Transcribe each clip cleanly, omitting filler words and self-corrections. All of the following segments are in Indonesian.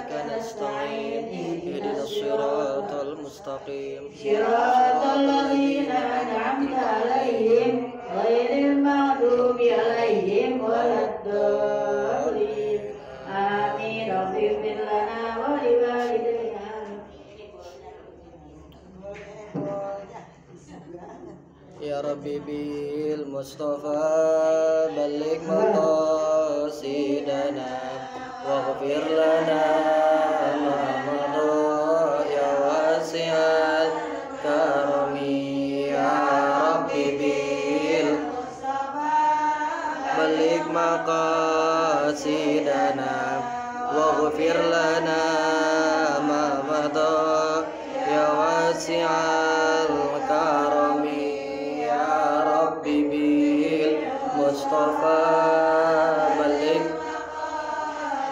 وإياك نستعين اهدنا الصراط المستقيم صراط الذين أنعمت عليهم غير المغضوب عليهم ولا الضالين آمين اغفر لنا ولوالدينا يا ربي بالمصطفى بلغ مقاصدنا واغفر لنا ما مضى يا واسع الكرم يا ربي بالمصطفى بلغ مقاصدنا واغفر لنا ما مضى يا واسع الكرم بالمصطفى بلغ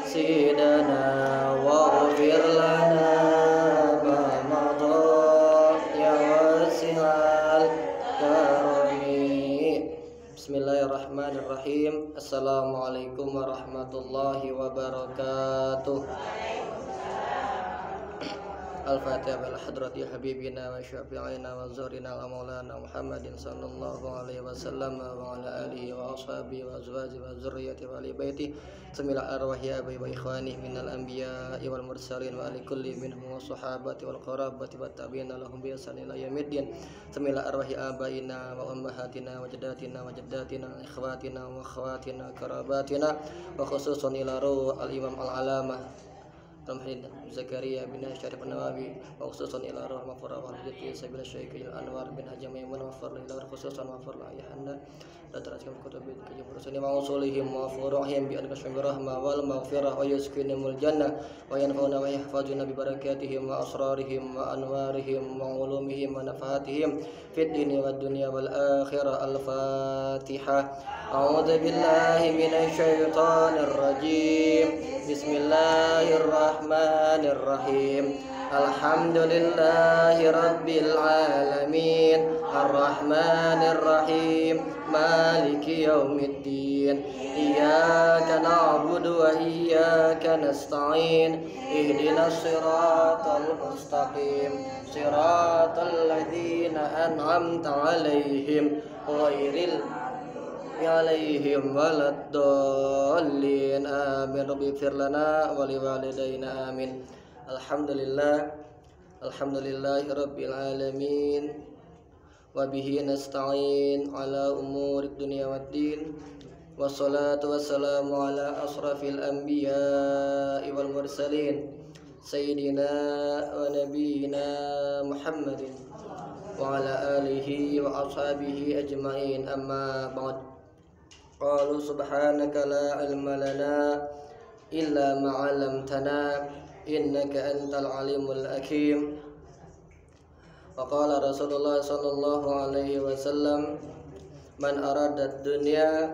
سيدنا واغفر لنا ما مضى يا واسع الكرم. Bismillahirrahmanirrahim. Assalamualaikum warahmatullahi wabarakatuh. Al-Fatihah bil hadrati habibina wa syafi'ina wa zurina wa maulana Muhammadin sallallahu alaihi wasallam wa ala alihi wa ashabihi wa azwajihi wa zurriyyati wa ali baiti samila arwahi abi wa ikhwani minal anbiya'i wal mursalin wa ali kulli minhum wa sahabati wal qarabati wa tabi'ina lahum bi ihsan ila yaumiddin samila arwahi abaina wa ummahatina wa jaddatina wa jaddatina ikhwatina wa akhwatina karabatina wa khususan ila ruh al-imam al-alamah Muhammad Zakaria bin Syarif An-Nawawi wa khususan ila roh mafura wa hajati sabila syekh Anwar bin Haji Maimun wa farla ila khususan wa farla ayahanda dan teraskan kutubin kejumurusani wa usulihim wa furuhim bi ankasyam rahmah wal maghfirah wa yuskinimul jannah wa yanfa'una wa yahfazuna bi barakatihim wa asrarihim wa anwarihim wa ulumihim wa nafahatihim fid dini wad dunya wal akhirah. Al-Fatihah. A'udzu billahi minasy syaithanir rajim. Bismillahirrahmanirrahim. Alhamdulillahi rabbil alamin. Arrahmanir rahim. Maliki yaumiddin. Iyyaka na'budu wa iyyaka nasta'in. Ihdinas siratal mustaqim. Siratal ladzina an'amta 'alaihim ghairil alaihim waladdallin. Amin. Rabbi ighfir lana wa liwalidayna. Amin. Alhamdulillahi rabbil alamin wa bihi nasta'in ala umuri dunya waddin wassalatu wassalamu ala asrafil anbiya'i wal mursalin sayyidina wa nabiyyina Muhammadin wa ala alihi wa ashabihi ajma'in. Amma ba'd. Qalu subhanaka la ilma lana illa ma 'allamtana innaka antal alimul hakim. Wa qala Rasulullah sallallahu alaihi wasallam man arada ad-dunya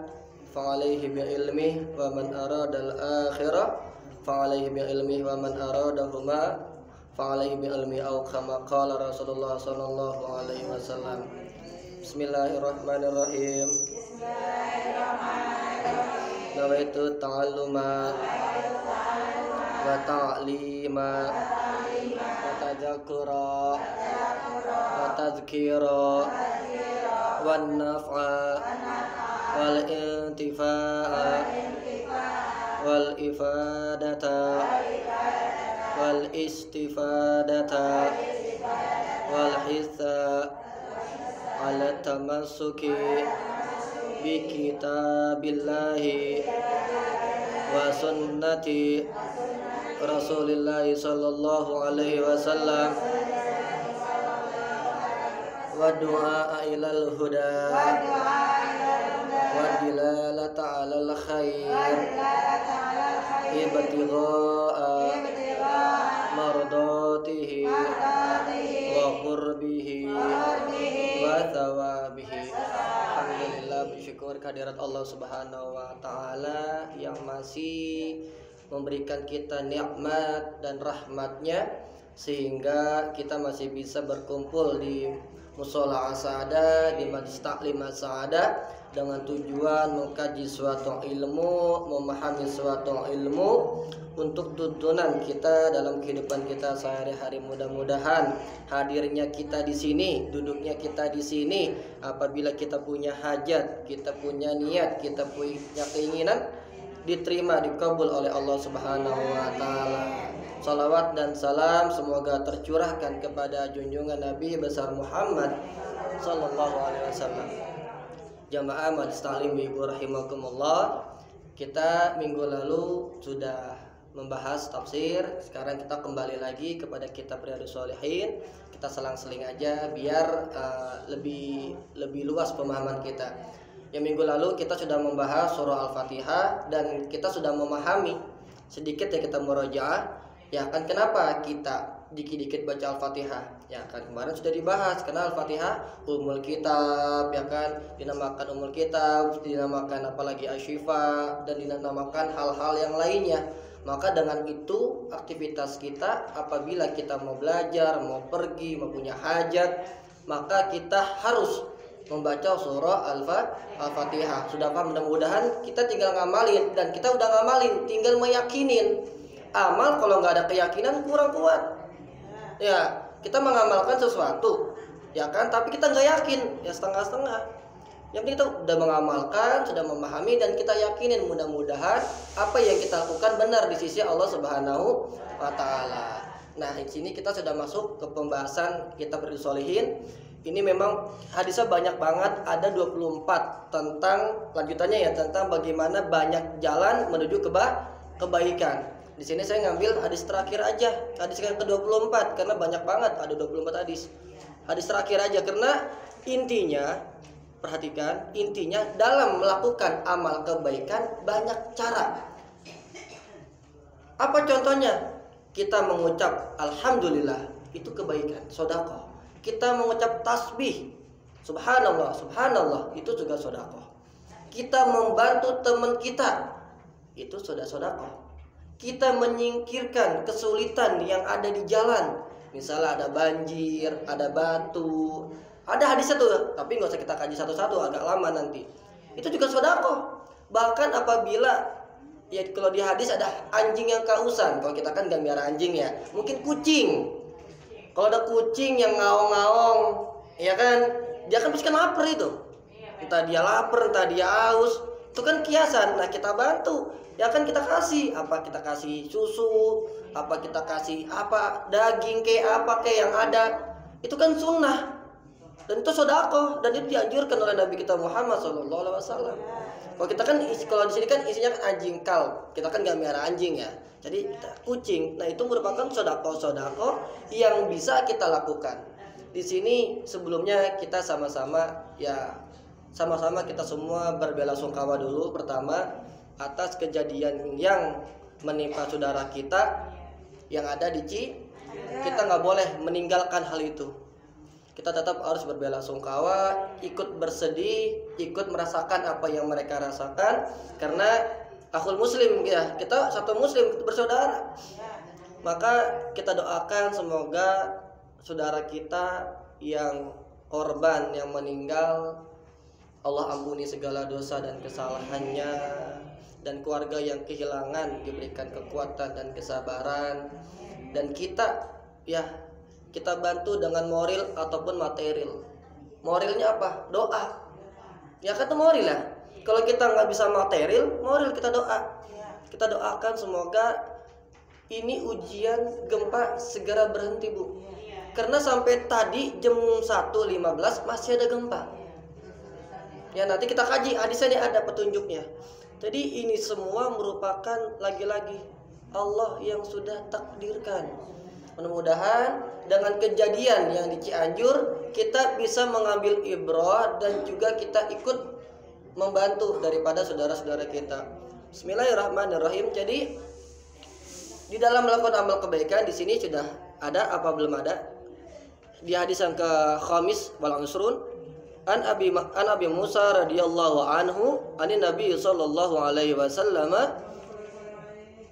fa 'alaihi bi ilmihi wa man arada al-akhirah fa 'alaihi bi ilmihi wa man aradahuma fa 'alaihi bi ilmihi aw kama qala Rasulullah sallallahu alaihi wasallam. Bismillahirrahmanirrahim. Nawaitu ta'alluma wa ta'lima wa tadzakkura wa tadhkira wan naf'a wal intifa'a wal ifadata wal istifadata wal hissa ala tamassuki bi kitabillahi wa sunnati Rasulillahi sallallahu alaihi wasallam wa du'a ilal huda wa dilalata alal khair ibtigha'a mardatihi wa qurbihi wa thawabihi. Alhamdulillah, bersyukur kehadirat Allah Subhanahu wa taala yang masih memberikan kita nikmat dan rahmatnya sehingga kita masih bisa berkumpul di musola asada di majlis taklim asada dengan tujuan mengkaji suatu ilmu, memahami suatu ilmu untuk tuntunan kita dalam kehidupan kita sehari-hari. Mudah-mudahan hadirnya kita di sini, duduknya kita di sini, apabila kita punya hajat, kita punya niat, kita punya keinginan, diterima, dikabul oleh Allah Subhanahu wa taala. Salawat dan salam semoga tercurahkan kepada junjungan Nabi besar Muhammad sallallahu alaihi wasallam. Jamaah majlis taklim ibu rahimakumullah, kita minggu lalu sudah membahas tafsir. Sekarang kita kembali lagi kepada kitab Riyadhus Shalihin. Kita selang-seling aja biar lebih luas pemahaman kita. Yang minggu lalu kita sudah membahas surah Al-Fatihah dan kita sudah memahami sedikit ya, kita murojaah. Ya kan, kenapa kita dikit-dikit baca Al-Fatihah? Ya kan, kemarin sudah dibahas karena Al-Fatihah Ummul Kitab, ya kan, dinamakan Ummul Kitab, dinamakan apalagi Asy-Syifa, dan dinamakan hal-hal yang lainnya. Maka dengan itu aktivitas kita apabila kita mau belajar, mau pergi, mau punya hajat, maka kita harus membaca surah Al-Fatihah. Sudah paham? Mudah-mudahan kita tinggal ngamalin, dan kita udah ngamalin, tinggal meyakinin. Amal kalau nggak ada keyakinan kurang kuat. Ya, kita mengamalkan sesuatu, ya kan, tapi kita nggak yakin, ya setengah-setengah. Yang penting kita udah mengamalkan, sudah memahami, dan kita yakinin. Mudah-mudahan apa yang kita lakukan benar di sisi Allah Subhanahu wa taala. Nah, di sini kita sudah masuk ke pembahasan kitab Riyadhus Shalihin. Ini memang hadisnya banyak banget, ada 24 tentang lanjutannya ya, tentang bagaimana banyak jalan menuju kebaikan. Di sini saya ngambil hadis terakhir aja, hadis yang ke-24, karena banyak banget, ada 24 hadis. Hadis terakhir aja, karena intinya, perhatikan, intinya dalam melakukan amal kebaikan banyak cara. Apa contohnya? Kita mengucap alhamdulillah, itu kebaikan, sedekah. Kita mengucap tasbih, subhanallah, subhanallah, itu juga sedekah. Kita membantu teman kita, itu sudah sedekah. Kita menyingkirkan kesulitan yang ada di jalan, misalnya ada banjir, ada batu, ada hadisnya tuh, tapi nggak usah kita kaji satu-satu, agak lama nanti. Itu juga sedekah. Bahkan apabila ya, kalau di hadis ada anjing yang kehausan, kalau kita kan nggak miara anjing ya, mungkin kucing. Kalau ada kucing yang ngaong-ngaong, ya kan, dia kan pasti kan lapar itu. Entah dia lapar, entah dia haus, itu kan kiasan. Nah, kita bantu. Ya kan, kita kasih apa, kita kasih susu, apa kita kasih apa, daging apa yang ada, itu kan sunnah, dan itu sedekah, dan itu dianjurkan oleh Nabi kita Muhammad SAW. Kalau kita kan, kalau di sini kan isinya kan anjing kalb, kita kan nggak miara anjing ya, jadi kita kucing. Nah, itu merupakan sedekah yang bisa kita lakukan. Di sini sebelumnya kita sama-sama kita semua berbelasungkawa dulu pertama atas kejadian yang menimpa saudara kita yang ada di kita nggak boleh meninggalkan hal itu. Kita tetap harus berbelasungkawa, ikut bersedih, ikut merasakan apa yang mereka rasakan, karena akhul muslim ya, kita satu muslim, kita bersaudara. Maka kita doakan semoga saudara kita yang korban, yang meninggal, Allah ampuni segala dosa dan kesalahannya, dan keluarga yang kehilangan diberikan kekuatan dan kesabaran, dan kita bantu dengan moral ataupun material. Moralnya apa? Doa. Ya kata moral lah. Kalau kita nggak bisa material, moral kita doa. Kita doakan semoga ini ujian gempa segera berhenti, Bu. Karena sampai tadi jam 1.15 masih ada gempa. Ya, nanti kita kaji hadisnya, ini ada petunjuknya. Jadi ini semua merupakan lagi-lagi Allah yang sudah takdirkan. Mudah-mudahan dengan kejadian yang di Cianjur kita bisa mengambil ibrah dan juga kita ikut membantu daripada saudara-saudara kita. Bismillahirrahmanirrahim. Jadi di dalam melakukan amal kebaikan di sini sudah ada apa belum ada? Di hadis yang ke-khamis wal usrun an Abi Musa radhiyallahu anhu anin Nabi sallallahu alaihi wasallam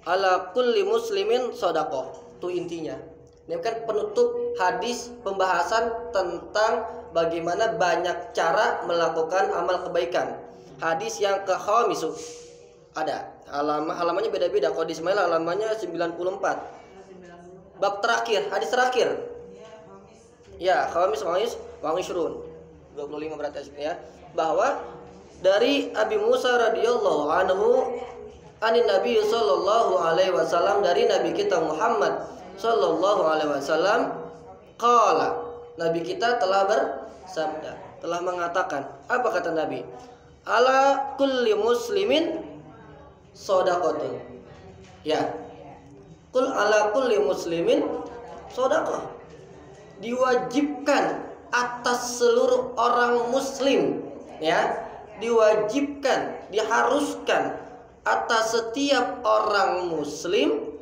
ala kulli muslimin shadaqah. Itu intinya. Ini kan penutup hadis pembahasan tentang bagaimana banyak cara melakukan amal kebaikan. Hadis yang ke-khamisu ada halamannya beda-beda. Kalau di Ismail halamannya 94. Bab terakhir, hadis terakhir. Ya, khamis wa ishrun. 25 berarti ya. Bahwa dari Abi Musa radhiyallahu anhu anin Nabi sallallahu alaihi wasallam, dari Nabi kita Muhammad sallallahu alaihi wasallam, qala, Nabi kita telah bersabda, telah mengatakan. Apa kata Nabi? Ala kulli muslimin shadaqatun. Ya. Qul ala kulli muslimin shadaqah. Diwajibkan atas seluruh orang muslim, ya. Diwajibkan, diharuskan atas setiap orang muslim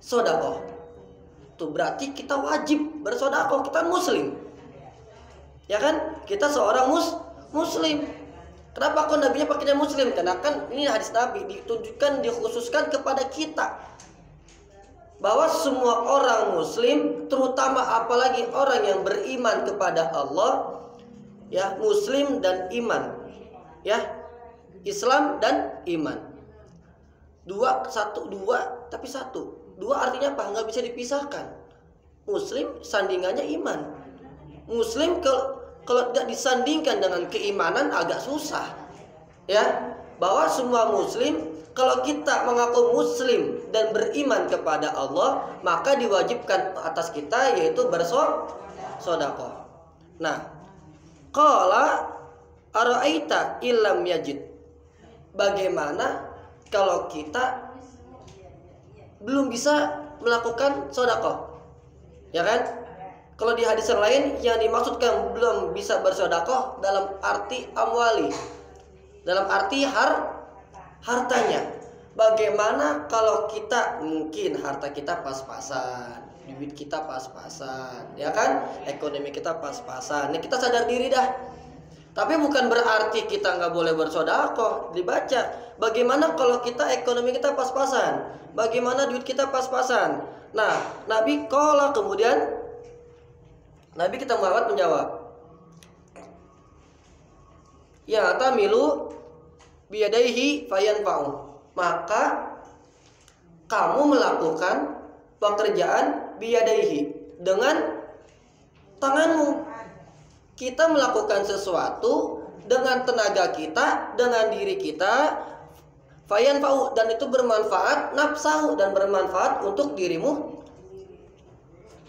sedekah. Itu berarti kita wajib bersedekah, kita muslim. Ya kan? Kita seorang muslim. Kenapa kok nabinya pakainya muslim? Karena kan ini hadis Nabi ditunjukkan, dikhususkan kepada kita. Bahwa semua orang muslim, terutama apalagi orang yang beriman kepada Allah, ya, muslim dan iman, ya, Islam dan iman. Dua tapi satu. Dua artinya apa? Nggak bisa dipisahkan. Muslim sandingannya iman. Muslim kalau tidak disandingkan dengan keimanan agak susah, ya. Bahwa semua muslim, kalau kita mengaku muslim dan beriman kepada Allah, maka diwajibkan atas kita yaitu bersedekah. Nah, qala ara'aita illam yajid. Bagaimana kalau kita belum bisa melakukan sedekah? Ya kan? Kalau di hadis yang lain yang dimaksudkan belum bisa bersedekah dalam arti amwali, dalam arti hartanya. Bagaimana kalau kita mungkin harta kita pas-pasan, duit kita pas-pasan, ya kan? Ekonomi kita pas-pasan. Nah, kita sadar diri dah. Tapi bukan berarti kita nggak boleh bersedekah. Dibaca, bagaimana kalau kita ekonomi kita pas-pasan? Bagaimana duit kita pas-pasan? Nah, Nabi qala, kemudian Nabi kita Muhammad menjawab, ya tamilu biyadaihi fayanfa'u. Maka kamu melakukan pekerjaan biyadaihi, dengan tanganmu. Kita melakukan sesuatu dengan tenaga kita, dengan diri kita, fayanfa'u, dan itu bermanfaat, nafsahu, dan bermanfaat untuk dirimu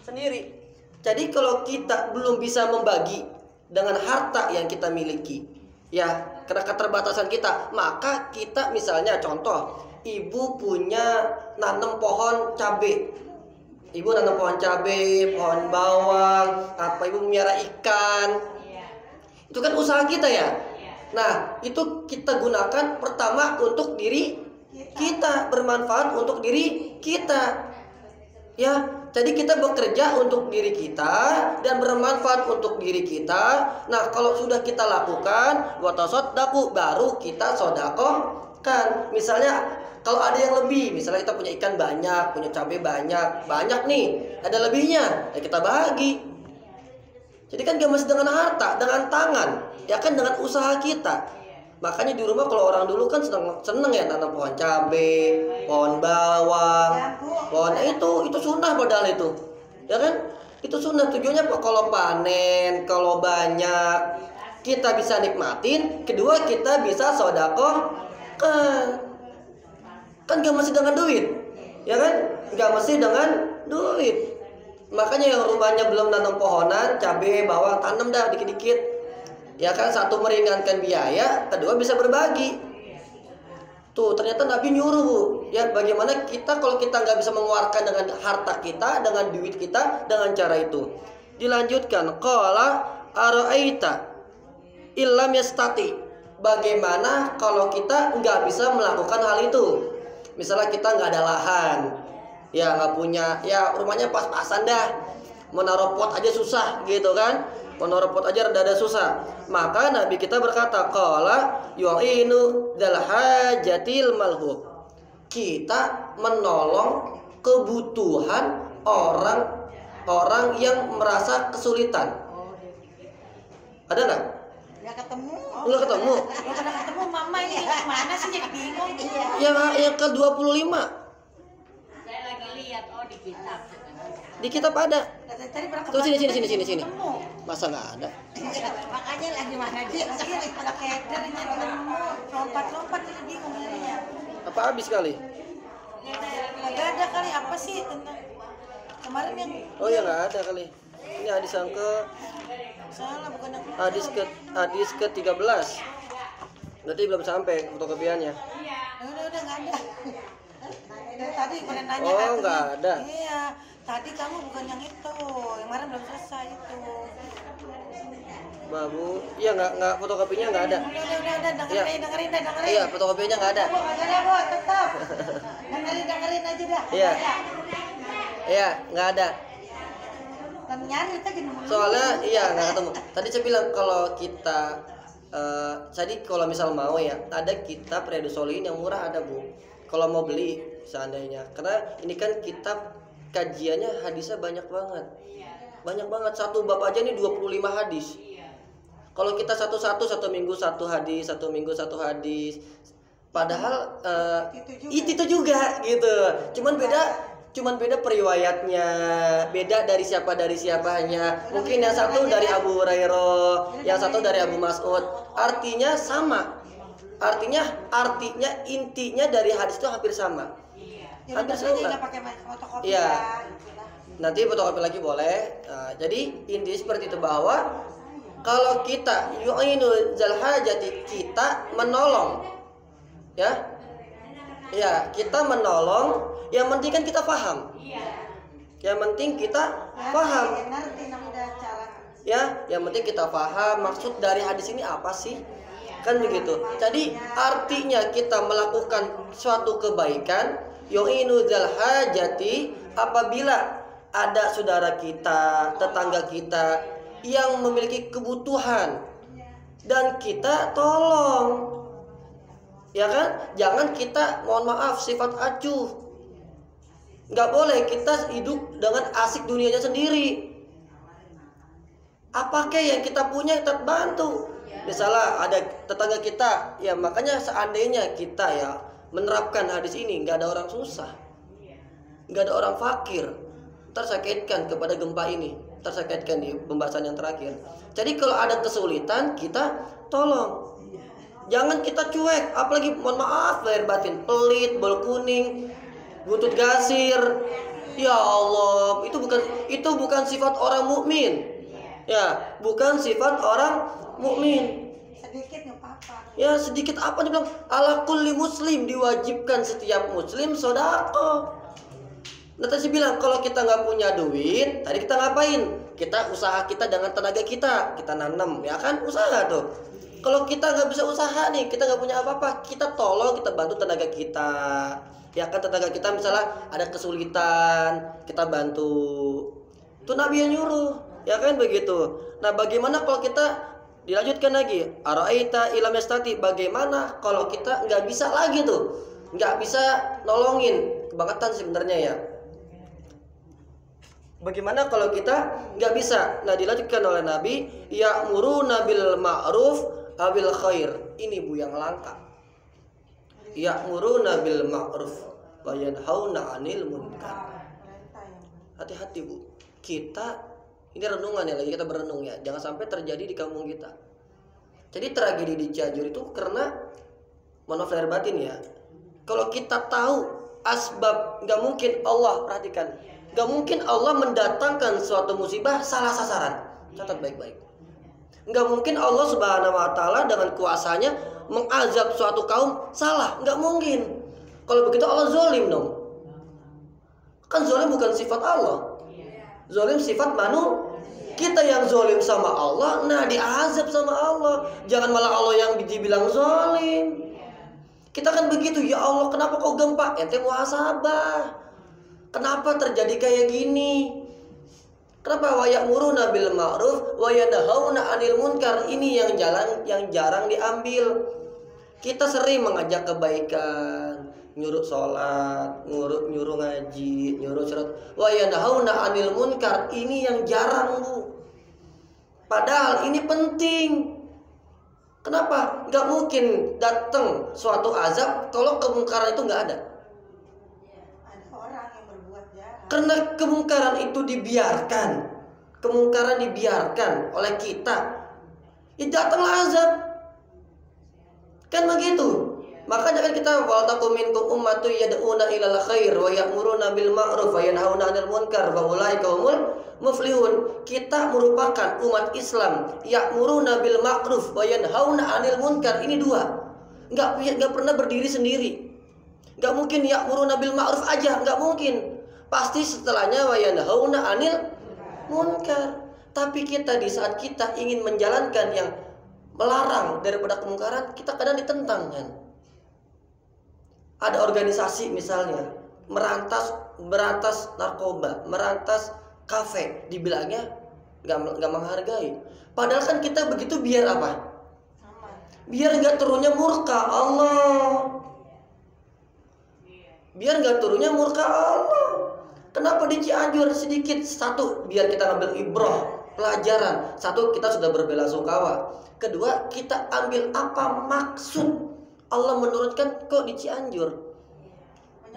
sendiri. Jadi kalau kita belum bisa membagi dengan harta yang kita miliki, ya, karena keterbatasan kita, maka kita misalnya contoh, ibu punya nanam pohon cabai. Ibu nanam pohon cabai, pohon bawang, ibu melihara ikan. Itu kan usaha kita ya. Nah, itu kita gunakan pertama untuk diri kita, bermanfaat untuk diri kita. Ya, jadi kita bekerja untuk diri kita dan bermanfaat untuk diri kita. Nah, kalau sudah kita lakukan, wa tasaddaqu, baru kita sedekahkan. Misalnya kalau ada yang lebih, misalnya kita punya ikan banyak, punya cabai banyak nih, ada lebihnya, ya kita bagi. Jadi kan gak mesti dengan harta, dengan tangan, ya kan, dengan usaha kita. Makanya di rumah kalau orang dulu kan seneng ya tanam pohon cabai, pohon bawang, pohon itu sunnah padahal itu, ya kan? Itu sunnah, tujuannya kalau panen, kalau banyak kita bisa nikmatin, kedua kita bisa sedekahkan. Kan gak mesti dengan duit, ya kan? Gak mesti dengan duit. Makanya yang rumahnya belum nanam pohonan, cabai, bawang, tanam dah dikit-dikit. Ya kan, satu meringankan biaya, kedua bisa berbagi. Tuh, ternyata Nabi nyuruh, Bu. Ya, bagaimana kita kalau kita nggak bisa mengeluarkan dengan harta kita, dengan duit kita, dengan cara itu. Dilanjutkan, qala ara'aita illam yastati. Bagaimana kalau kita nggak bisa melakukan hal itu? Misalnya kita nggak ada lahan, ya nggak punya, ya rumahnya pas-pasan dah, mau naruh pot aja susah gitu kan, mau naruh pot aja rada susah. Maka Nabi kita berkata, qala yu'inu dzal hajatil malhub. Kita menolong kebutuhan orang yang merasa kesulitan. Ada nggak? Nggak ketemu. Nggak ketemu. Nggak pernah ketemu mama ini mana sih, jadi bingung. Yang ke-25. Saya lagi lihat di kitab. Di kitab ada. Tadi pernah Tuh sini. ketemu. Masa nggak ada? Makanya lagi mana dia? Lagi pada keder ini ketemu. Lompat jadi bingung jadinya. Apa habis kali? Nggak ada kali, apa sih tentang kemarin yang Oh ya nggak ada kali. Ini hadis yang salah, bukan yang hadis ke-13. Berarti belum sampai fotokopiannya. udah nggak ada. Dari tadi pada nanya Oh, katanya, nggak ada. Iya, tadi kamu bukan yang itu, yang kemarin belum selesai itu. Babu, iya nggak fotokopinya nggak ada. Udah dengerin. Iya, fotokopinya nggak ada. Nggak ada, Bu, tetap. dengerin aja dah. Iya, nggak ada. Dan nyari aja nomor. Soalnya iya nggak ketemu. Tadi saya bilang kalau kita tadi kalau misal mau ya, ada kitab Riyadhus Shalihin yang murah ada, Bu. Kalau mau beli seandainya, karena ini kan kitab kajiannya hadisnya banyak banget. Banyak banget, satu bab aja nih 25 hadis. Kalau kita satu minggu satu hadis, padahal itu juga gitu. Cuman beda periwayatnya, beda dari siapanya. Mungkin yang satu dari Abu Hurairah, yang satu dari Abu Mas'ud. Artinya sama. Artinya intinya dari hadis itu hampir sama. Hampir sama. Nggak pakai fotokopi. Iya. Gitu lah. Nanti fotokopi lagi boleh. Jadi intinya seperti itu, bahwa kalau kita yu'inu zal hajati, kita menolong, ya, kita menolong. Yang penting kan kita paham. Yang penting kita paham. Ya, yang penting kita paham maksud dari hadis ini apa sih? Kan begitu. Jadi artinya kita melakukan suatu kebaikan, yu'inu zal hajati, apabila ada saudara kita, tetangga kita yang memiliki kebutuhan dan kita tolong, ya kan? Jangan kita, mohon maaf, sifat acuh. Nggak boleh kita hidup dengan asik dunianya sendiri. Apakah yang kita punya kita bantu? Misalnya ada tetangga kita, ya makanya seandainya kita ya menerapkan hadis ini, nggak ada orang susah, nggak ada orang fakir. Ntar saya kaitkan kepada gempa ini, ntar saya kaitkan di pembahasan yang terakhir. Jadi kalau ada kesulitan kita tolong, jangan kita cuek. Apalagi mohon maaf lahir batin, pelit, bol kuning, buntut gasir. Ya Allah, itu bukan sifat orang mukmin. Ya, bukan sifat orang mukmin. Sedikit nggak apa-apa. Ya sedikit apa, dia bilang ala kulli muslim, diwajibkan setiap muslim sedekah. Nah tadi bilang kalau kita nggak punya duit, tadi kita ngapain? Kita usaha kita dengan tenaga kita nanam, ya kan, usaha tuh. Kalau kita nggak bisa usaha nih, kita nggak punya apa-apa, kita tolong, kita bantu tenaga kita. Ya kan, tenaga kita misalnya ada kesulitan, kita bantu. Itu Nabi yang nyuruh. Ya kan begitu. Nah bagaimana kalau kita dilanjutkan lagi, araita ilam yastati, bagaimana kalau kita nggak bisa lagi tuh, nggak bisa nolongin, kebangetan sebenarnya ya. Bagaimana kalau kita nggak bisa? Nah dilanjutkan oleh Nabi, ya'muruna bil ma'ruf abil khair. Ini Bu yang langka. Ya'muruna bil ma'ruf wa yanhauna 'anil munkar. Hati-hati Bu. Kita ini renungan ya, lagi kita berenung ya. Jangan sampai terjadi di kampung kita. Jadi tragedi di Cianjur itu karena, mohon maaf lahir batin ya, kalau kita tahu asbab, nggak mungkin Allah, perhatikan, nggak mungkin Allah mendatangkan suatu musibah salah sasaran. Catat baik-baik. Nggak mungkin Allah Subhanahu Wa Taala dengan kuasanya mengazab suatu kaum salah. Nggak mungkin. Kalau begitu Allah zolim dong. Kan zolim bukan sifat Allah. Zolim sifat kita yang zolim sama Allah, nah diazab sama Allah. Jangan malah Allah yang dibilang zolim. Kita kan begitu, ya Allah kenapa kau gempa? Ente muhasabah. Kenapa terjadi kayak gini? Kenapa wa ya'muruna bil ma'ruf wa yanhauna 'anil munkar? Ini yang jarang diambil. Kita sering mengajak kebaikan, nyuruh sholat, nyuruh ngaji, nyuruh surat. Wa yanhauna 'anil munkar, ini yang jarang, Bu. Padahal ini penting. Kenapa? Nggak mungkin datang suatu azab kalau kemungkaran itu nggak ada. Ada orang yang berbuat jahat. Karena kemungkaran itu dibiarkan oleh kita, ya datanglah azab. Kan begitu. Makanya kan kita wal takum minkum ummatu yad'una ilal khair wa ya'muruna bil ma'ruf wa yanhauna 'anil munkar wa ulaika humul muflihun. Kita merupakan umat Islam ya'muruna bil ma'ruf wa yanhauna 'anil munkar. Ini dua. Enggak pernah berdiri sendiri. Enggak mungkin ya'muruna bil ma'ruf aja, enggak mungkin. Pasti setelahnya wa yanhauna 'anil munkar. Tapi kita di saat kita ingin menjalankan yang melarang daripada kemungkaran, kita kadang ditentang kan. Ada organisasi misalnya merantas narkoba, merantas kafe, dibilangnya nggak menghargai. Padahal kan kita begitu biar apa? Biar nggak turunnya murka Allah. Biar nggak turunnya murka Allah. Kenapa di Cianjur sedikit? Satu, biar kita ngambil ibrah, pelajaran. Satu, kita sudah berbelasungkawa. Kedua, kita ambil apa maksud Allah menurunkan kok di Cianjur.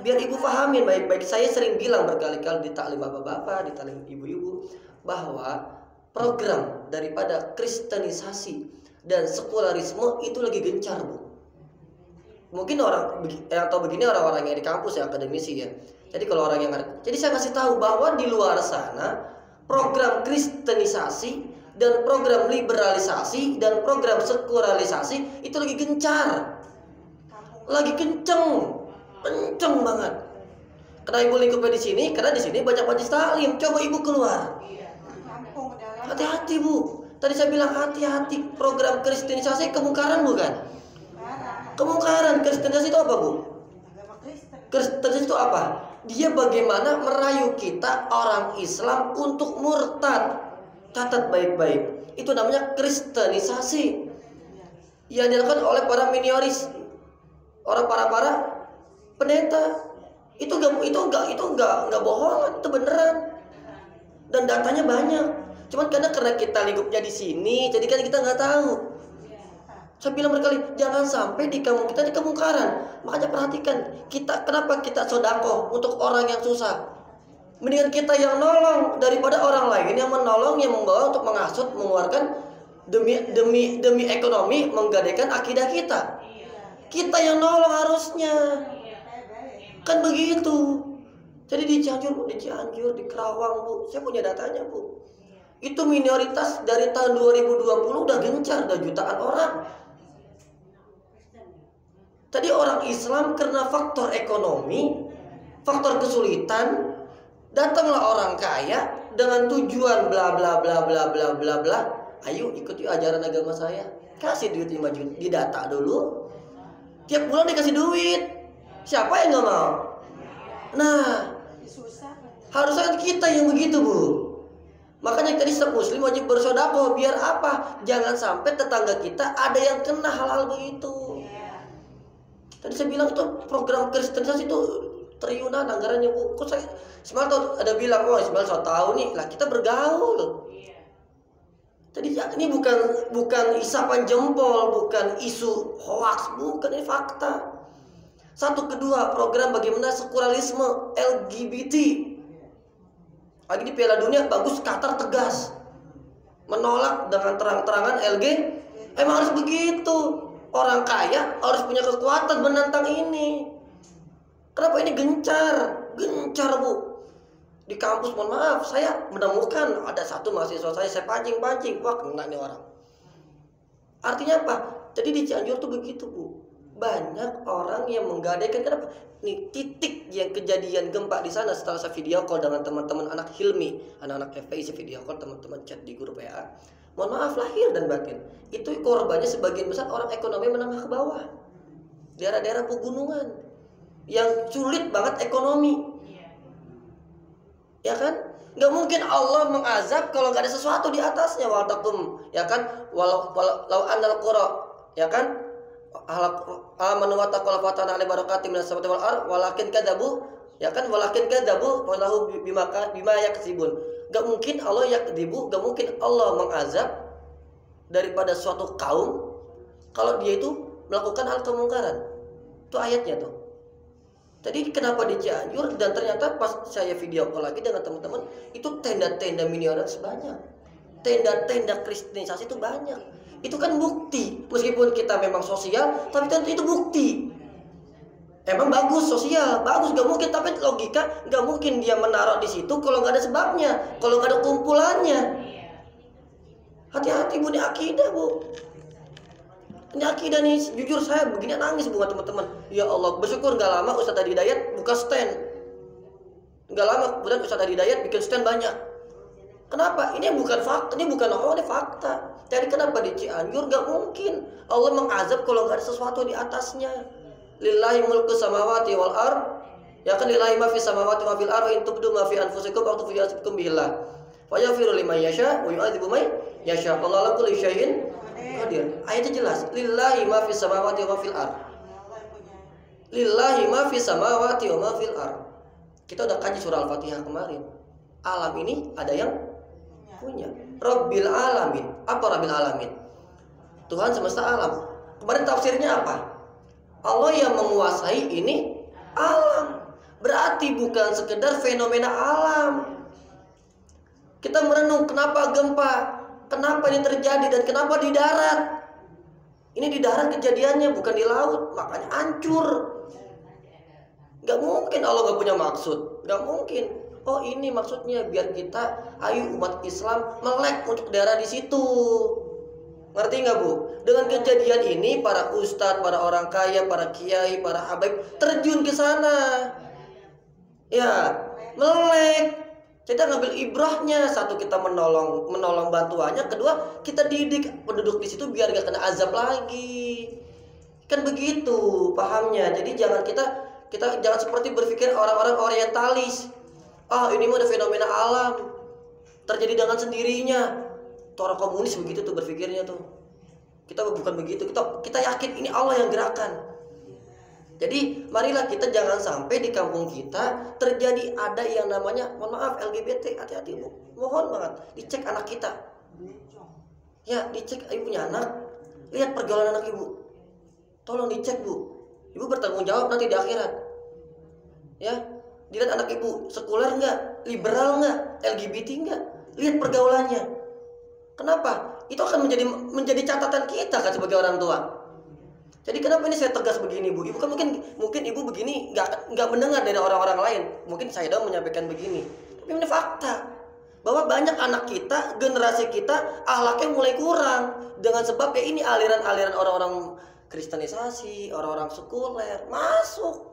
Biar ibu pahamin baik-baik. Saya sering bilang berkali-kali di taklim bapak-bapak, di taklim ibu-ibu, bahwa program daripada kristenisasi dan sekularisme itu lagi gencar, Bu. Mungkin atau begini orang-orang yang di kampus ya, akademisi ya. Jadi kalau orang yang jadi saya kasih tahu bahwa di luar sana program kristenisasi dan program liberalisasi dan program sekularisasi itu lagi gencar. Lagi kenceng banget. Karena ibu lingkupnya di sini, karena di sini banyak majelis taklim. Coba ibu keluar. Hati-hati, Bu. Tadi saya bilang hati-hati. Program kristenisasi kemungkaran bukan? Kemungkaran. Kristenisasi itu apa, Bu? Kristenisasi itu apa? Dia bagaimana merayu kita orang Islam untuk murtad. Catat baik-baik. Itu namanya kristenisasi. Yang dilakukan oleh para minoritas. Orang para pendeta itu enggak bohongan, itu beneran. Dan datanya banyak. Cuman karena kita lingkupnya di sini, jadi kan kita nggak tahu. Saya bilang berkali, jangan sampai di kampung kita di kemungkaran. Makanya perhatikan, kenapa kita sedekah untuk orang yang susah. Mendingan kita yang nolong daripada orang lain yang menolong, yang membawa untuk menghasut, mengeluarkan demi ekonomi, menggadaikan akidah kita. Kita yang nolong harusnya. Kan begitu. Jadi di Cianjur, di Kerawang, Bu. Saya punya datanya, Bu. Itu minoritas dari tahun 2020 udah gencar, udah jutaan orang. Tadi orang Islam karena faktor ekonomi, faktor kesulitan, datanglah orang kaya dengan tujuan bla bla bla bla bla bla bla. Ayo ikut yuk ajaran agama saya. Kasih duit 5 juta, didata dulu. Tiap bulan dikasih duit. Siapa yang nggak mau? Nah, harusnya kita yang begitu, Bu. Makanya tadi setiap muslim wajib bersedekah. Biar apa? Jangan sampai tetangga kita ada yang kena hal-hal begitu. Tadi saya bilang itu program kristenisasi itu triliunan anggarannya, Bu. Kok saya Ismail tahu ada bilang, oh Ismail so tahu nih. Lah kita bergaul. Tadi ini bukan isapan jempol, bukan isu hoax, bukan, ini fakta. Satu, kedua, program bagaimana sekularisme LGBT. Lagi di Piala Dunia bagus, Qatar tegas menolak dengan terang-terangan Emang harus begitu. Orang kaya harus punya kekuatan menantang ini. Kenapa ini gencar, Bu. Di kampus, mohon maaf, saya menemukan ada satu mahasiswa saya pancing, wah kena nih orang. Artinya apa? Jadi di Cianjur tuh begitu, Bu. Banyak orang yang menggadaikan. Kenapa? Nih titik yang kejadian gempa di sana. Setelah saya video call dengan teman-teman anak Hilmi, anak-anak FPI, saya video call, teman-teman chat di grup WA. Mohon maaf, lahir dan batin. Itu korbannya sebagian besar orang ekonomi menengah ke bawah. Daerah-daerah pegunungan yang sulit banget ekonomi. Ya kan? Nggak mungkin Allah mengazab kalau nggak ada sesuatu di atasnya. Wal takum, ya kan? Walau anal qura, ya kan? amanu wa taqwa fatana alaihi barakati minas samawati wal ard walakin kadzabu, ya kan, walakin kadzabu wallahu bima yaksibun. Gak mungkin Allah yakdzibu, gak mungkin Allah mengazab daripada suatu kaum kalau dia itu melakukan hal kemungkaran. Itu ayatnya tuh. Tadi kenapa di Cianjur, dan ternyata pas saya video call lagi dengan teman-teman, itu tenda-tenda minioner sebanyak, tenda-tenda kristenisasi itu banyak. Itu kan bukti, meskipun kita memang sosial, tapi tentu itu bukti. Emang bagus sosial, bagus, gak mungkin, tapi logika gak mungkin dia menaruh di situ kalau gak ada sebabnya, kalau gak ada kumpulannya. Hati-hati Bu, ini akidah Bu. Ini akidah nih, jujur saya begini nangis buat teman-teman. Ya Allah, bersyukur gak lama Ustadz Adi Hidayat buka stand. Gak lama kemudian Ustadz Adi Hidayat bikin stand banyak. Kenapa? Ini bukan fakta, ini bukan hoax, ini fakta. Jadi kenapa di Cianjur gak mungkin Allah mengazab kalau gak ada sesuatu di atasnya. Lillahi mulku samawati wal ard, ya kan, lillahi ma fis samawati wa fil ard, in tubdu ma fi anfusikum aw tukhfuhu billah fa yaghfiru liman yasha wa yu'adzibu man yasha, Allahu ala kulli syai'in qadir. Ayatnya jelas, lillahi ma fis samawati wa fil ard, lillahi ma fis samawati wa ma fil ard. Kita udah kaji surah Al-Fatihah kemarin. Alam ini ada yang punya. Rabbil alamin. Apa Rabbil alamin? Tuhan semesta alam. Kemarin tafsirnya apa? Allah yang menguasai ini alam. Berarti bukan sekedar fenomena alam. Kita merenung kenapa gempa, kenapa ini terjadi, dan kenapa di darat. Ini di darat kejadiannya, bukan di laut, makanya hancur. Gak mungkin Allah gak punya maksud, gak mungkin. Oh ini maksudnya biar kita, ayo umat Islam melek untuk daerah di situ. Ngerti nggak Bu? Dengan kejadian ini para ustadz, para orang kaya, para kiai, para habaib terjun ke sana. Ya, melek. Kita ngambil ibrahnya. Satu, kita menolong bantuannya. Kedua, kita didik penduduk di situ biar gak kena azab lagi. Kan begitu pahamnya. Jadi jangan kita jangan seperti berpikir orang-orang orientalis. Ah, ini mah ada fenomena alam, terjadi dengan sendirinya. Orang komunis begitu tuh berpikirnya tuh. Kita bukan begitu. Kita yakin ini Allah yang gerakan. Jadi marilah kita jangan sampai di kampung kita terjadi ada yang namanya, mohon maaf, LGBT. Hati-hati Bu. Mohon banget dicek anak kita. Ya, dicek ibu punya anak. Lihat pergaulan anak ibu. Tolong dicek Bu. Ibu bertanggung jawab nanti di akhirat. Ya, dilihat anak ibu sekuler enggak, liberal enggak, LGBT enggak. Lihat pergaulannya. Kenapa? Itu akan menjadi catatan kita kan sebagai orang tua. Jadi kenapa ini saya tegas begini Bu? Ibu kan mungkin ibu begini nggak mendengar dari orang-orang lain. Mungkin saya doang menyampaikan begini. Tapi ini fakta bahwa banyak anak kita, generasi kita akhlaknya mulai kurang dengan sebab ini aliran-aliran orang-orang kristenisasi, orang-orang sekuler masuk.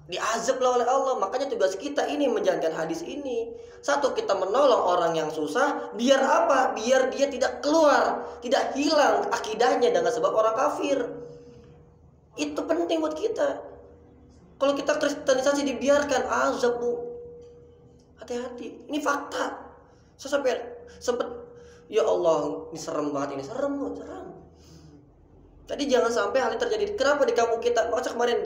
Diazablah oleh Allah. Makanya tugas kita ini menjalankan hadis ini. Satu, kita menolong orang yang susah. Biar apa? Biar dia tidak keluar, tidak hilang akidahnya dengan sebab orang kafir. Itu penting buat kita. Kalau kita kristenisasi dibiarkan, azab Bu. Hati-hati. Ini fakta. Saya sampai sempet, ya Allah, ini serem banget, ini serem Bu, serem. Tadi jangan sampai hal ini terjadi. Kenapa di kampung kita? Makanya kemarin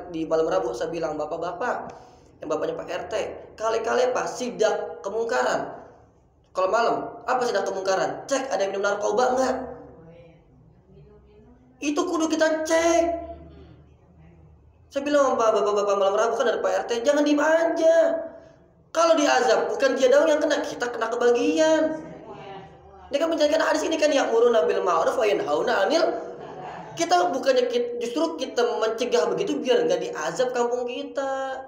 di Malam Rabu saya bilang, bapak-bapak, yang bapaknya Pak RT, kali-kali apa? Sidak kemungkaran. Kalau malam, apa sidak kemungkaran? Cek ada yang minum narkoba enggak? Itu kudu kita cek. Saya bilang sama bapak-bapak Malam Rabu kan ada Pak RT, jangan diem aja. Kalau diazab, bukan dia doang yang kena, kita kena kebagian. Ini kan menjalankan hadis ini kan, ya'muruna bil ma'ruf wa yanhauna 'anil. Kita bukannya justru kita mencegah begitu biar nggak diazab kampung kita.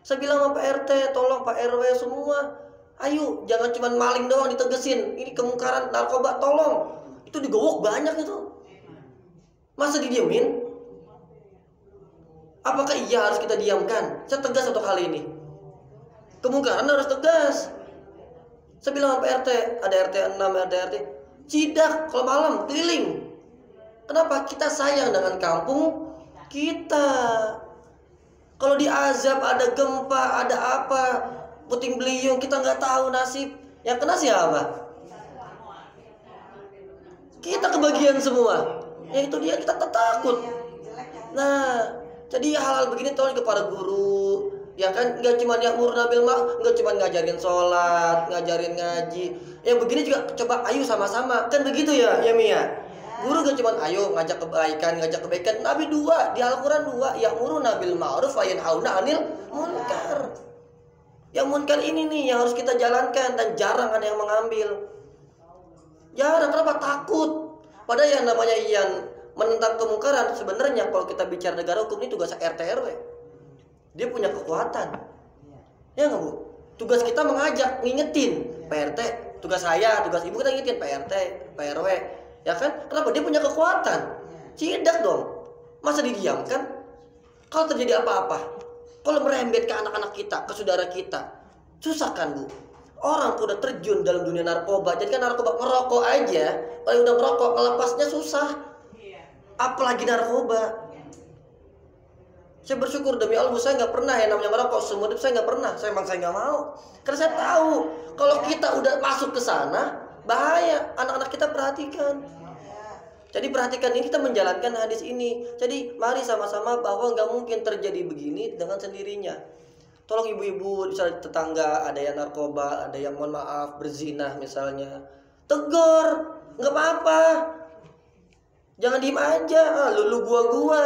Saya bilang sama Pak RT, tolong Pak RW semua, ayo jangan cuma maling doang ditegesin. Ini kemungkaran narkoba, tolong. Itu digowok banyak itu. Masa didiemin? Apakah iya harus kita diamkan? Saya tegas untuk hal ini. Kemungkaran harus tegas. Saya bilang sama Pak RT, ada RT 6, ada RT Cidak kalau malam keliling. Kenapa? Kita sayang dengan kampung kita. Kalau diazab, ada gempa, ada apa, puting beliung, kita nggak tahu nasib. Yang kena siapa? Kita kebagian semua. Ya itu dia, kita takut. Nah, jadi hal-hal begini tolong kepada guru, ya kan, nggak cuma ya'muruna bil ma'ruf, nggak cuma ngajarin sholat, ngajarin ngaji. Yang begini juga coba ayo sama-sama, kan begitu ya, ya Mia. Guru gak cuma ayo ngajak kebaikan. Nabi 2 di Al-Quran 2, ya'muruna bil ma'ruf wa yanhauna 'anil munkar. Yang munkar ini nih yang harus kita jalankan, dan jarang ada yang mengambil. Jarang, kenapa? Takut. Padahal yang namanya menentang kemungkaran, sebenarnya kalau kita bicara negara hukum ini tugas RT RW. Dia punya kekuatan. Ya nggak Bu? Tugas kita mengajak, ngingetin. Pak RT, tugas saya, tugas ibu kita ngingetin Pak RT, Pak RW. Ya kan? Kenapa? Dia punya kekuatan. Sidak dong. Masa didiamkan? Kalau terjadi apa-apa, kalau merembet ke anak-anak kita, ke saudara kita, susah kan Bu? Orang udah terjun dalam dunia narkoba. Jadi kan narkoba, merokok aja, kalau udah merokok, melepasnya susah. Apalagi narkoba. Saya bersyukur demi Allah, saya nggak pernah yang namanya merokok. Seumur hidup saya nggak pernah. Saya nggak mau. Karena saya tahu kalau kita udah masuk ke sana, bahaya. Anak-anak kita perhatikan. Jadi perhatikan ini, kita menjalankan hadis ini. Jadi mari sama-sama bahwa nggak mungkin terjadi begini dengan sendirinya. Tolong ibu-ibu, misalnya tetangga ada yang narkoba, ada yang mohon maaf berzina misalnya, tegur, nggak apa-apa. Jangan diem aja, lu gua.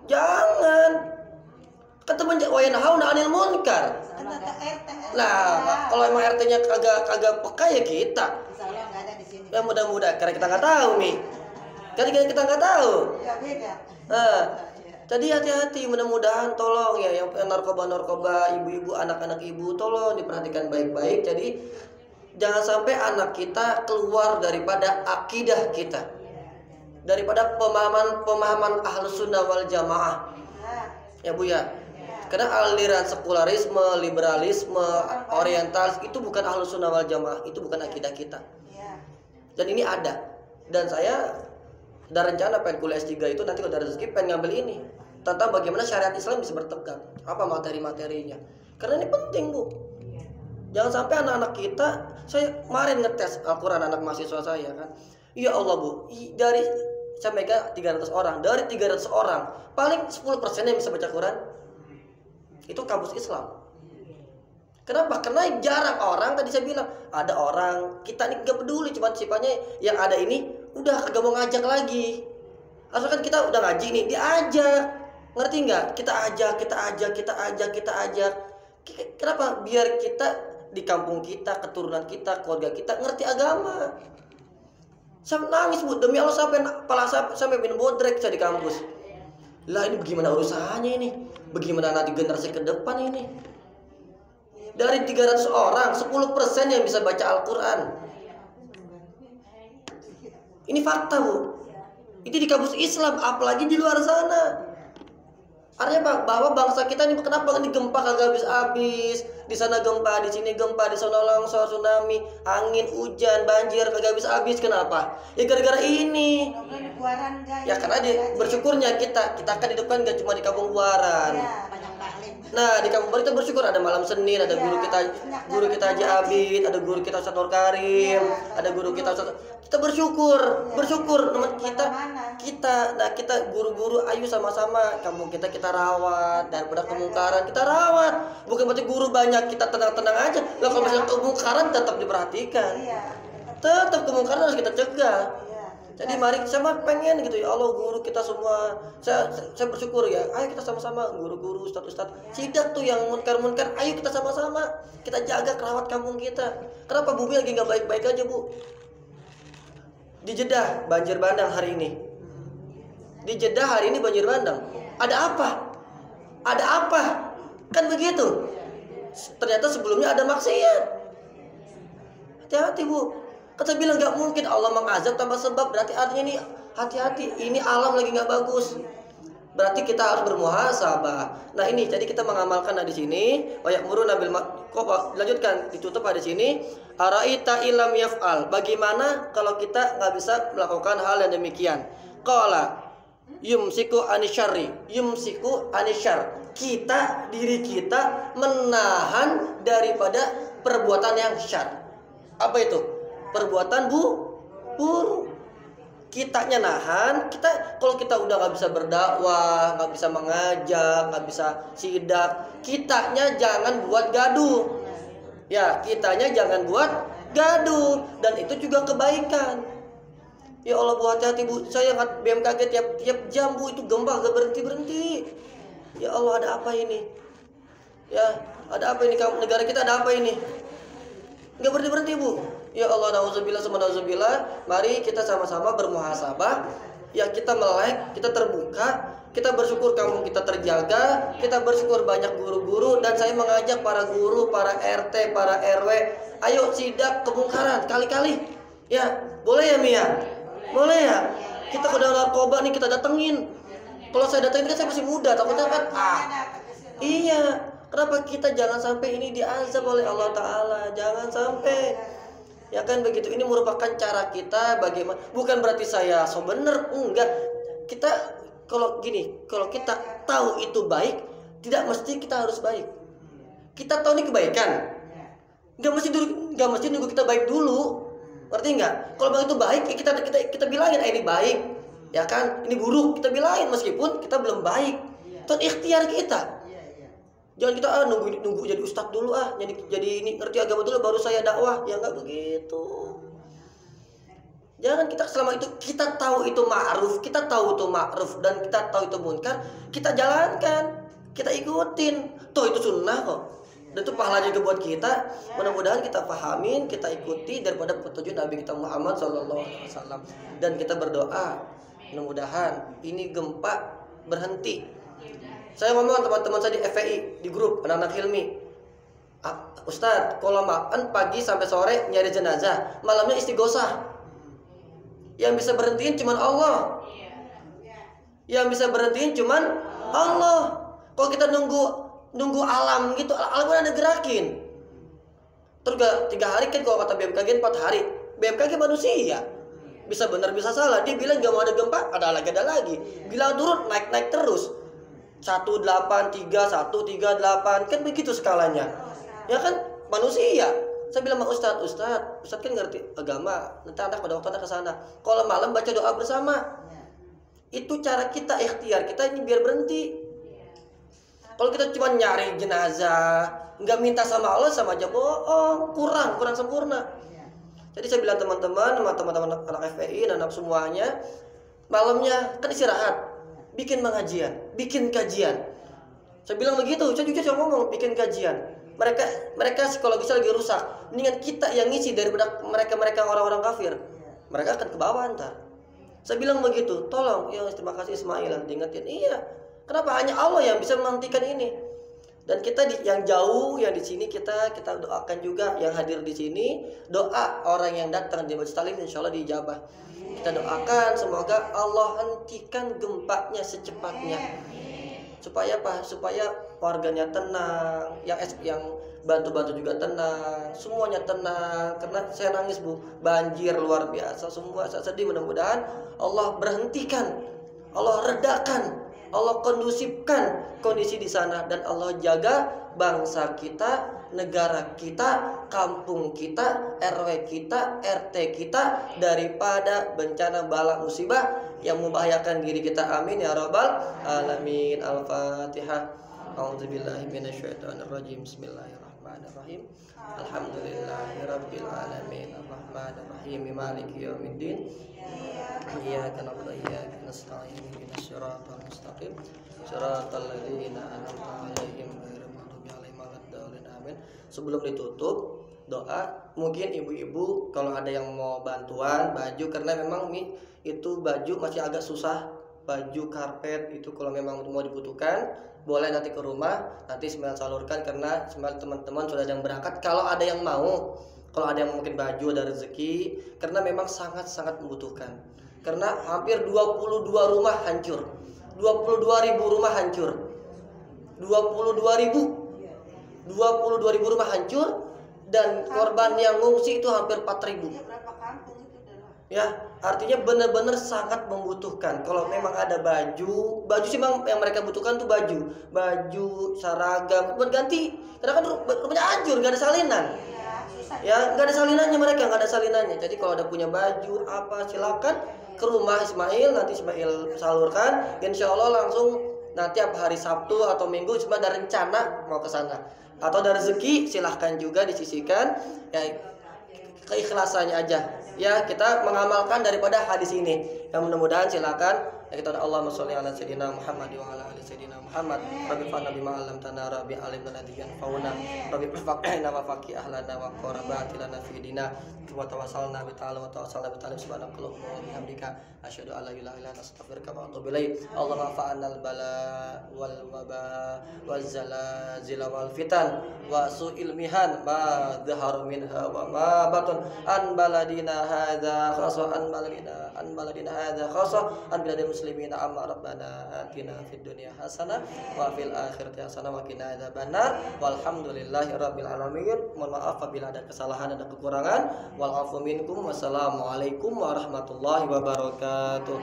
Jangan. Kata wayanhauna 'anil munkar. Lah, kalau emang RT-nya kagak peka ya kita. Ya mudah-mudahan, karena kita nggak tahu nih. Karena kita nggak tahu. Nah, jadi hati-hati, mudah-mudahan tolong ya yang narkoba, ibu-ibu, anak-anak ibu, tolong diperhatikan baik-baik. Jadi jangan sampai anak kita keluar daripada akidah kita, daripada pemahaman Ahlus Sunnah wal Jamaah. Ya Bu ya. Karena aliran sekularisme, liberalisme, orientalis itu bukan Ahlus Sunnah wal Jamaah, itu bukan akidah kita. Dan ini ada. Dan saya ada rencana pengen kuliah S3 itu nanti kalau ada rezeki pengen ngambil ini tentang bagaimana syariat Islam bisa bertegak, apa materi-materinya. Karena ini penting Bu. Jangan sampai anak-anak kita, saya kemarin ngetes Al-Quran anak mahasiswa saya kan. Ya Allah Bu, dari saya megang 300 orang, dari 300 orang paling 10% yang bisa baca Quran itu kampus Islam. Kenapa? Karena jarang orang, tadi saya bilang ada orang, kita ini gak peduli, cuma sifatnya yang ada ini udah kagak mau ngajak lagi. Asalkan kita udah ngaji nih, diajak. Ngerti nggak? Kita ajak. Kenapa? Biar kita di kampung kita, keturunan kita, keluarga kita ngerti agama. Saya nangis Bu, demi Allah sampai minum bodrek saya di kampus. Lah ini bagaimana urusannya ini? Bagaimana nanti generasi ke depan ini? Dari 300 orang, 10% yang bisa baca Al-Quran. Ini fakta Bu. Itu di kampus Islam, apalagi di luar sana. Artinya Pak, bahwa bangsa kita ini kenapa ini gempa kagak habis-habis, di sana gempa, di sini gempa, di sana longsor, tsunami, angin, hujan, banjir kagak habis-habis. Kenapa? Ya gara-gara ini. Ya karena bersyukurnya kita kan hidup kan gak cuma di kampung Buaran. Nah di kampung Buaran kita bersyukur ada malam Senin, ada guru kita Haji Abid, ada guru kita Ustaz Nur Karim, ada guru kita Ustaz. Kita bersyukur teman kita guru-guru, ayo sama-sama kampung kita rawat, daripada kemungkaran kita rawat. Bukan berarti guru banyak kita tenang-tenang aja. Lah kalau misalnya kemungkaran tetap diperhatikan. Tetap kemungkaran harus kita cegah. Jadi mari sama pengen gitu ya Allah, guru kita semua. Saya bersyukur ya. Ayo kita sama-sama guru-guru, ustaz-ustaz. Sidak tuh yang munkar-munkar, ayo kita sama-sama kita jaga kerawat kampung kita. Kenapa bumi lagi nggak baik-baik aja Bu? Di Jeddah banjir bandang hari ini. Di Jeddah hari ini banjir bandang. Ada apa? Kan begitu. Ternyata sebelumnya ada maksiat. Hati-hati Bu. Kata bilang nggak mungkin Allah mengazab tanpa sebab. Berarti artinya ini hati-hati. Ini alam lagi nggak bagus. Berarti kita harus bermuhasabah. Nah ini jadi kita mengamalkan di sini. Wayamuruna bil ma'ruf. Lanjutkan, ditutup di sini. Araita ilam yaf'al. Bagaimana kalau kita nggak bisa melakukan hal yang demikian? Qala yumsiku anisyarri. Yumsiku anisyar. Diri kita menahan daripada perbuatan yang syar. Apa itu? Perbuatan buruk. kitanya nahan. Kalau kita udah nggak bisa berdakwah, nggak bisa mengajak, nggak bisa sidak, kitanya jangan buat gaduh. Ya, kitanya jangan buat gaduh, dan itu juga kebaikan. Ya Allah Bu, hati-hati Bu, saya nggak BMKG tiap jam Bu, itu gempa gak berhenti. Ya Allah, ada apa ini? Ya, ada apa ini? Negara kita ada apa ini? Nggak berhenti Bu. Ya Allah, nauzubillah sama nauzubillah. Mari kita sama-sama bermuhasabah. Ya, kita melek, kita terbuka, kita bersyukur kampung kita terjaga, kita bersyukur banyak guru-guru, dan saya mengajak para guru, para RT, para RW, ayo sidak kemungkaran kali-kali. Ya, boleh ya Mia? Boleh ya? Kita udah narkoba nih, kita datengin. Kalau saya datengin kan saya masih muda, takutnya kan iya. Kenapa kita jangan sampai ini diazab oleh Allah Ta'ala? Jangan sampai. Ya kan begitu. Ini merupakan cara kita bagaimana. Bukan berarti saya so bener. Enggak. Kita kalau kita tahu itu baik, tidak mesti kita harus baik. Kita tahu ini kebaikan, Enggak mesti nunggu kita baik dulu. Ngerti enggak? Kalau itu baik, ya kita bilangin ini baik. Ya kan? Ini buruk, kita bilangin meskipun kita belum baik. Itu ikhtiar kita. Jangan kita nunggu jadi ustadz dulu jadi ini ngerti agama dulu baru saya dakwah. Ya enggak begitu. Jangan kita selama itu kita tahu itu ma'ruf, dan kita tahu itu munkar, kita jalankan, kita ikutin. Toh itu sunnah kok. Dan itu pahala juga buat kita. Mudah-mudahan kita pahamin, kita ikuti daripada petunjuk Nabi kita Muhammad SAW. Dan kita berdoa, mudah-mudahan ini gempa berhenti. Saya ngomong teman-teman saya di FPI, di grup anak-anak Hilmi, Ustadz, kalau makan pagi sampai sore nyari jenazah, malamnya istighosah. Yang bisa berhentiin cuman Allah. Yang bisa berhentiin cuman Allah. Kalau kita nunggu alam gitu, alam kan ada gerakin. Terus 3 hari kan kalau kata BMKG 4 hari. BMKG manusia. Bisa benar bisa salah. Dia bilang gak mau ada gempa, ada lagi. Bilang turun, naik terus. 183, 138, kan begitu skalanya. Ya kan manusia. Saya bilang sama Ustadz kan ngerti agama. Nanti anak pada waktu ke sana. Kalau malam baca doa bersama. Itu cara kita ikhtiar kita ini biar berhenti. Kalau kita cuma nyari jenazah, nggak minta sama Allah, sama aja bohong, kurang sempurna. Jadi saya bilang teman-teman anak FPI dan anak semuanya, malamnya kan istirahat, bikin pengajian, bikin kajian. Saya bilang begitu, saya jujur ngomong, bikin kajian. Mereka psikologisnya lagi rusak. Mendingan kita yang ngisi daripada mereka orang-orang kafir. Mereka akan ke bawah ntar. Saya bilang begitu, tolong, ya terima kasih Ismail, diingetin. Iya, kenapa hanya Allah yang bisa menghentikan ini? Dan kita yang jauh, yang di sini kita doakan juga, yang hadir di sini, doa orang yang datang di Masjid Talim insya Allah diijabah. Kita doakan semoga Allah hentikan gempanya secepatnya. Supaya apa? Supaya warganya tenang, yang bantu-bantu juga tenang, semuanya tenang. Karena saya nangis Bu, banjir luar biasa, semua saya sedih. Mudah-mudahan Allah berhentikan, Allah redakan, Allah kondusifkan kondisi di sana, dan Allah jaga bangsa kita, negara kita, kampung kita, RW kita, RT kita daripada bencana bala musibah yang membahayakan diri kita. Amin ya rabbal alamin. Al-Fatihah. A'udzubillahi minasyaitonirrajim. Bismillahirrahmanirrahim. Alhamdulillahirabbil alamin. Arrahmanirrahim. Maliki yaumiddin. Iyyaka na'budu wa iyyaka nasta'in. Ihdinas siratal mustaqim. Siratal ladzina an'amta 'alaihim ghairil maghdubi 'alaihim waladdallin. Amin. Sebelum ditutup doa, mungkin ibu-ibu kalau ada yang mau bantuan baju, karena memang itu baju masih agak susah, baju karpet itu kalau memang mau dibutuhkan boleh nanti ke rumah, nanti Ismail salurkan, karena Ismail teman-teman sudah ada yang berangkat. Kalau ada yang mau, kalau ada yang mungkin baju, ada rezeki, karena memang sangat-sangat membutuhkan. Karena hampir 22 rumah hancur, 22.000 rumah hancur, 22.000 rumah hancur, dan korban yang ngungsi itu hampir 4.000. Ya, artinya benar-benar sangat membutuhkan. Kalau memang ada baju sih memang yang mereka butuhkan tuh baju, seragam buat ganti. Karena kan rumahnya hancur, nggak ada salinan. Ya, nggak ada salinannya mereka, nggak ada salinannya. Jadi kalau ada punya baju apa silakan ke rumah Ismail, nanti Ismail salurkan, insya Allah langsung nanti hari Sabtu atau Minggu, cuma ada rencana mau ke sana. Atau ada rezeki silahkan juga disisihkan, ya keikhlasannya aja. Ya kita mengamalkan daripada hadis ini. Yang mudah-mudahan silakan ya kita doa Allahumma sholli ala sayyidina Muhammad wa ala ali sayyidina Muhammad. Rabbi fa'na bima 'allamtana rabbi alimna nadiyan fauna. Rabbi faqihna wa faqih ahlana wa qarabatilana fi dina. Wa tawassalna bi ta'ala wa tawassalna bi ta'ala subhanakallahumma wa bihamdika asyhadu an la ilaha illa anta astaghfiruka wa atubu ilaik. Allahumma fa'anna al-bala wal waba waz zalazil wal fitan wa su'il mihan ma dhahara minha wa ma batun an baladina hadza khassa an baladina hadza khassa an biladil muslimina amma rabbana atina fid dunya hasanah wa fil akhirati hasanah wa qina adzabannar walhamdulillahi rabbil alamin. Mohon maaf apabila ada kesalahan dan kekurangan. Wal afu minkum. Wassalamualaikum warahmatullahi wabarakatuh.